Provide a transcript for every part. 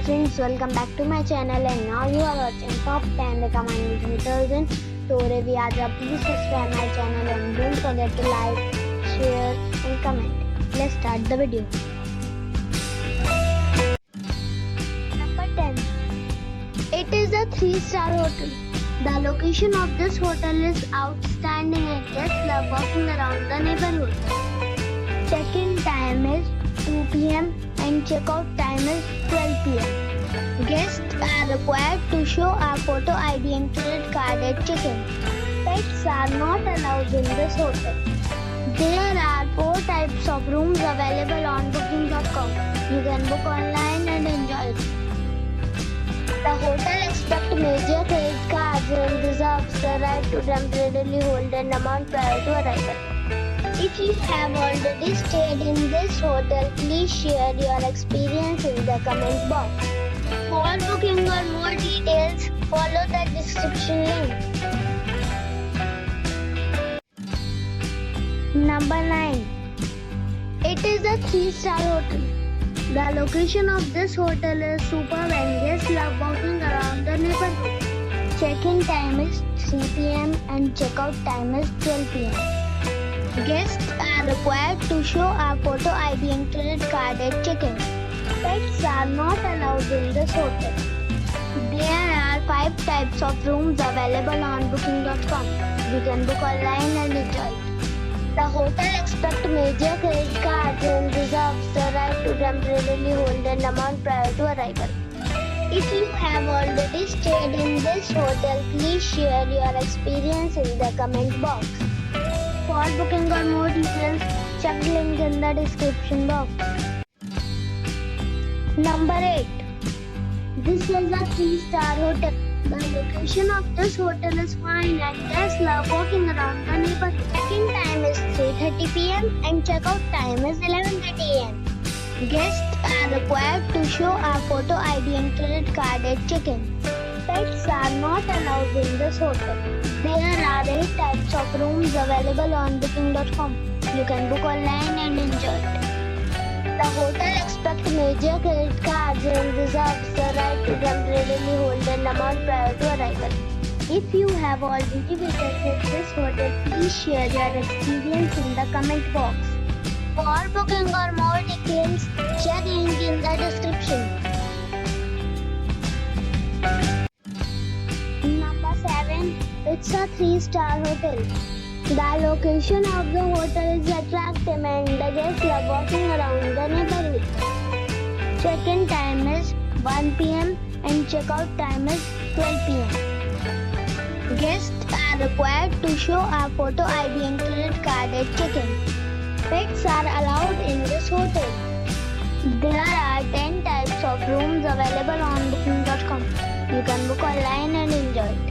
friends, welcome back to my channel and now you are watching top 10 recommended hotels in Torre Viaja. Please subscribe my channel and don't forget to like, share and comment. Let's start the video. Number 10. It is a 3-star hotel. The location of this hotel is outstanding and guests love walking around the neighborhood. Check-in time is 2 p.m. and check-out time is 12 p.m. Guests are required to show a photo ID and credit card at check-in. Pets are not allowed in this hotel. There are 4 types of rooms available on booking.com. You can book online and enjoy it. The hotel accepts major credit cards and reserves the right to temporarily hold an amount prior to arrival. If you have already stayed in this hotel, please share your experience in the comment box. For booking or more details, follow the description link. Number 9. It is a 3-star hotel. The location of this hotel is superb and guests love walking around the neighborhood. Check-in time is 3 p.m. and check-out time is 12 p.m. Guests are required to show a photo ID and credit card at check-in. Pets are not allowed in this hotel. There are 5 types of rooms available on booking.com. You can book online and enjoy it. The hotel accepts major credit cards and reserves the right to temporarily hold an amount prior to arrival. If you have already stayed in this hotel, please share your experience in the comment box. For booking or more details, check the link in the description box. Number 8. This is a 3-star hotel. The location of this hotel is fine and guests love walking around the neighborhood. Check-in time is 3:30 p.m. and check-out time is 11:30 a.m. Guests are required to show a photo ID and credit card at check-in. Pets are not allowed in this hotel. There are 8 types of rooms available on booking.com. You can book online and enjoy it. The hotel accepts major credit cards and reserves the right to temporarily hold an amount prior to arrival. If you have already visited this hotel, please share your experience in the comment box. For booking or more details, check link in the description. Number 7. It's a 3-star hotel. The location of the hotel is attractive and the guests love walking around the neighborhood. Check-in time is 1 p.m. and check-out time is 12 p.m. Guests are required to show a photo ID and credit card at check-in. Pets are allowed in this hotel. There are 10 types of rooms available on booking.com. You can book online and enjoy it.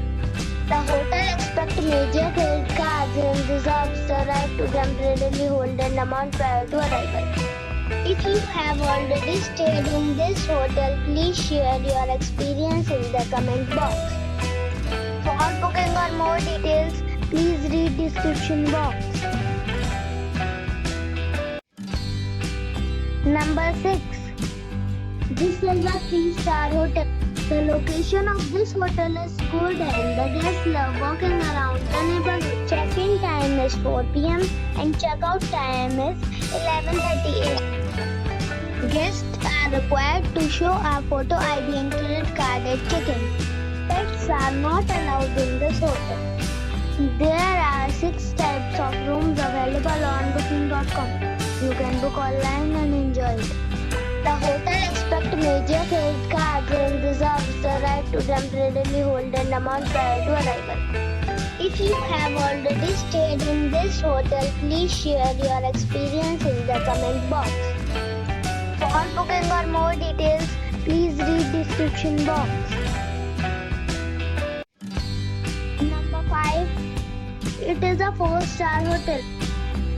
The hotel accepts major credit cards and reserves the right to temporarily hold an amount prior to arrival. If you have already stayed in this hotel, please share your experience in the comment box. For booking or more details, please read description box. Number 6. This is a 3-star hotel. The location of this hotel is good and the guests love walking around the neighborhood. Check-in time is 4 p.m. and check-out time is 11:30 a.m. Guests are required to show a photo ID and credit card at check-in. Pets are not allowed in this hotel. There are 6 types of rooms available on booking.com. You can book online and enjoy it. The hotel accepts major credit cards and reserves the right to temporarily hold an amount prior to arrival. If you have already stayed in this hotel, please share your experience in the comment box. For booking or more details, please read description box. Number 5. It is a 4-star hotel.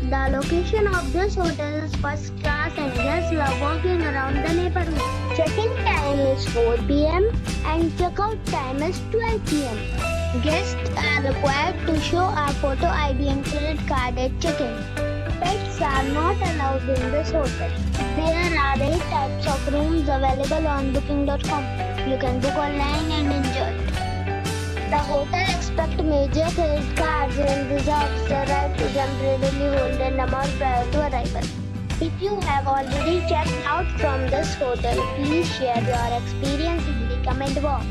The location of this hotel is first class and guests love walking around the neighborhood. Check-in time is 4 p.m. and check-out time is 12 p.m. Guests are required to show a photo ID and credit card at check-in. Pets are not allowed in this hotel. There are 8 types of rooms rooms available on booking.com. You can book online and enjoy it. The hotel expects major credit cards and reserves the right to temporarily hold an amount prior to arrival. If you have already checked out from this hotel, please share your experience in the comment box.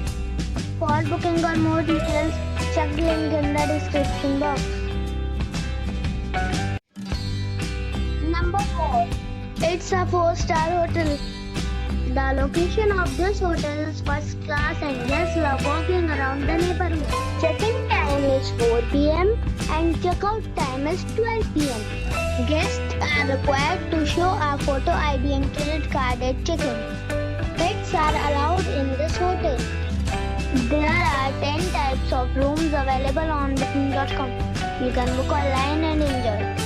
For booking or more details, check the link in the description box. Number 4. It's a 4-star hotel. The location of this hotel is first class and guests love walking around the neighborhood. Check-in time is 4 p.m. and check-out time is 12 p.m. Guests are required to show a photo ID and credit card at check-in. Pets are allowed in this hotel. There are 10 types of rooms available on booking.com. You can book online and enjoy it.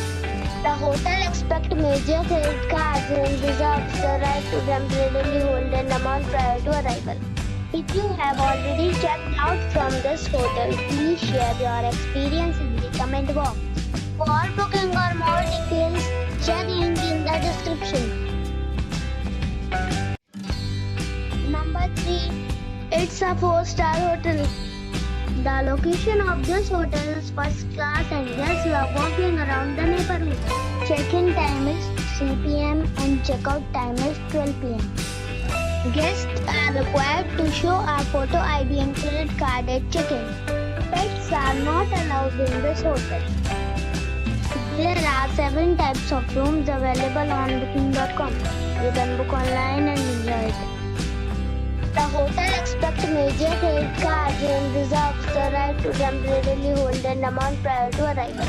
The hotel expects major credit cards and reserves the right to temporarily hold an amount prior to arrival. If you have already checked out from this hotel, please share your experience in the comment box. For booking or more details, check link in the description. Number 3. It's a 4-star hotel. The location of this hotel is first class and guests love walking around the neighborhood. Check-in time is 3 p.m. and check-out time is 12 p.m. Guests are required to show a photo ID and credit card at check-in. Pets are not allowed in this hotel. There are 7 types of rooms available on booking.com. You can book online and enjoy it. The hotel expects major credit cards and reserves the right to temporarily hold an amount prior to arrival.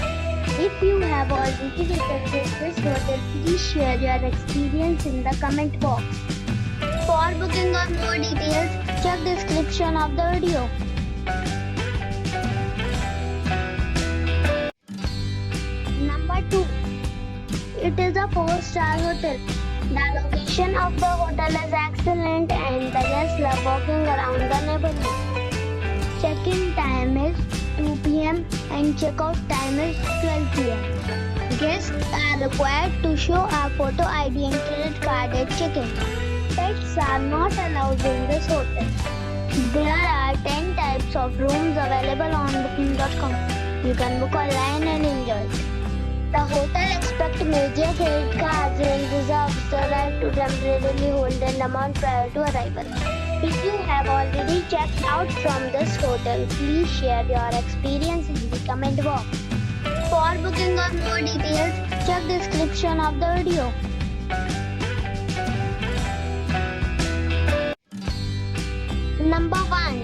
If you have already visited this hotel, please share your experience in the comment box. For booking or more details, check the description of the video. Number 2. It is a 4-star hotel. The location of the hotel is excellent and the guests love walking around the neighborhood. Check-in time is 2 p.m. and check-out time is 12 p.m. Guests are required to show a photo ID and credit card at check-in. Pets are not allowed in this hotel. There are 10 types of rooms available on booking.com. You can book online and enjoy it. The hotel expects major credit cards and reserves the right to temporarily hold an amount prior to arrival. If you have already checked out from this hotel, please share your experience in the comment box. For booking or more details, check the description of the video. Number 1.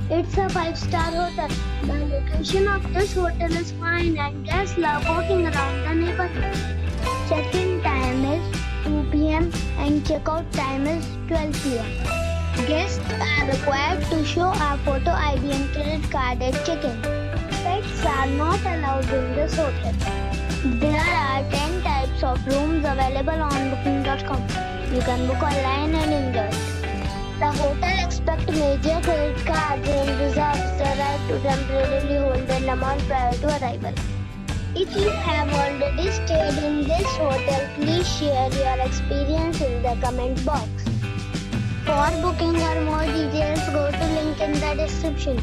It's a 5-star hotel. The location of this hotel is fine and guests love walking around the neighborhood. Check-in time is 2 p.m. and check-out time is 12 p.m. Guests are required to show a photo ID and credit card at check-in. Pets are not allowed in this hotel. There are 10 types of rooms available on booking.com. You can book online and enjoy it. The hotel expects major credit cards and reserves the right to temporarily hold an amount prior to arrival. If you have already stayed in this hotel, please share your experience in the comment box. For booking or more details, go to link in the description.